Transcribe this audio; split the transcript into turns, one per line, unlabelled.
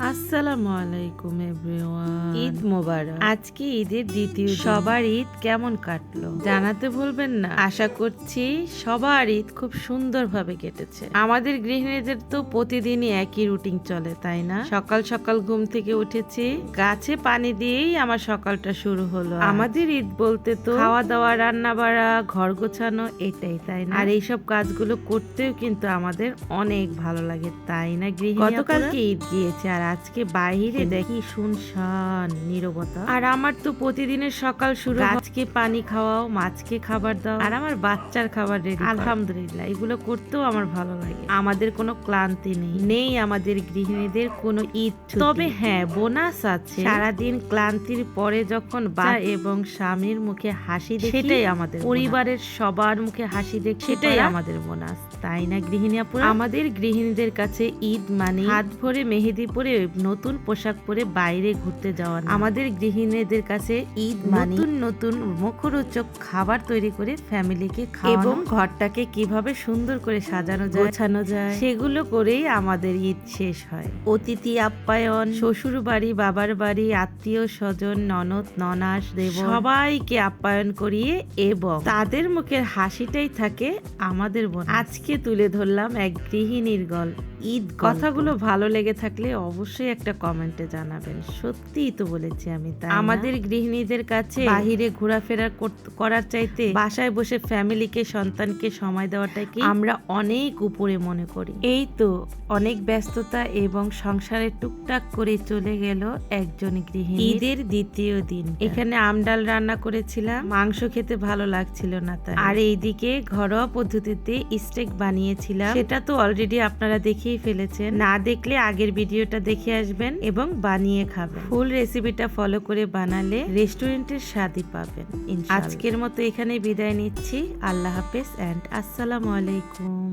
আসসালামু আলাইকুম এভরিওয়ান, ঈদ মোবারক। আজকে ঈদের দ্বিতীয় দিন। সবার ঈদ কেমন কাটলো জানাতে ভুলবেন না। আশা করছি সবার ঈদ খুব সুন্দরভাবে কেটেছে। আমাদের গৃহিণীদের তো প্রতিদিনই একই রুটিন চলে, তাই না? সকাল সকাল ঘুম থেকে উঠেছি, গাছে পানি দিয়েই আমার সকালটা শুরু হলো। আমাদের ঈদ বলতে তো খাওয়া দাওয়া, রান্না বাড়া, ঘর গোছানো, এটাই, তাই না? আর এইসব কাজগুলো করতেও কিন্তু আমাদের অনেক ভালো লাগে, তাই না গৃহিণী? গতকালকে ঈদ গিয়েছে আর আজকে বাইরে দেখি শুনশান নীরবতা। আর আমার তো প্রতিদিনের সকাল শুরু, গাছকে পানি খাওয়াও, মাছকে খাবার দাও, আর আমার বাচ্চার খাবার রেডি। আলহামদুলিল্লাহ, এগুলো করতেও আমার ভালো লাগে। আমাদের কোনো ক্লান্তি নেই আমাদের গৃহিণীদের কোনো ঈদ ছুটি। তবে হ্যাঁ, বোনাস আছে। সারাদিন ক্লান্তির পরে যখন বাচ্চা এবং স্বামীর মুখে হাসি দেখি, সেটাই আমাদের পরিবারের সবার মুখে হাসি দেখি, সেটাই আমাদের বোনাস, তাই না গৃহিণী আপুরা? আমাদের গৃহিণীদের কাছে ঈদ মানে হাত ভরে মেহেদি পরে নতুন পোশাক পরে বাইরে ঘুরতে যাওয়া। আমাদের গৃহিণীদের কাছে ঈদ মানে নতুন নতুন মুখরোচক খাবার তৈরি করে ফ্যামিলিকে খাওয়ানো এবং ঘরটাকে কিভাবে সুন্দর করে সাজানো যায়, গোছানো যায়, সেগুলো করেই আমাদের ঈদ শেষ হয়। অতিথি আপ্যায়ন, শ্বশুর বাড়ি, বাবার বাড়ি, আত্মীয় স্বজন, ননদ ননাস, দেব, সবাইকে আপ্যায়ন করিয়ে এবং তাদের মুখের হাসিটাই থাকে আমাদের বোন। আজকে তুলে ধরলাম এক গৃহিণীর গল্প, ঈদ। কথাগুলো ভালো লেগে থাকলে অবশ্যই একটা কমেন্টে জানাবেন। সত্যিই তো বলেছি আমি, তাই আমাদের গৃহিণীদের কাছে বাহিরে ঘোরাফেরা করার চাইতে বাসায় বসে ফ্যামিলিকে, সন্তানকে সময় দেওয়াটাকে আমরা অনেক উপরে মনে করি। এই তো অনেক ব্যস্ততা এবং সংসারে টুকটাক করে চলে গেল একজন গৃহিণী। ঈদের দ্বিতীয় দিন এখানে আমডাল রান্না করেছিলাম, মাংস খেতে ভালো লাগছিল না তাই। আর এইদিকে ঘরোয়া পদ্ধতিতে স্টেক বানিয়েছিলাম, সেটা তো অলরেডি আপনারা দেখেই ফেলেছেন। না দেখলে আগের ভিডিওটা দেখে আসবেন এবং বানিয়ে খাবেন। ফুল রেসিপিটা ফলো করে বানালে রেস্টুরেন্টের স্বাদই পাবেন ইনশাআল্লাহ। আজকের মতো এখানে বিদায় নিচ্ছি। আল্লাহ হাফেজ এন্ড আসসালামু আলাইকুম।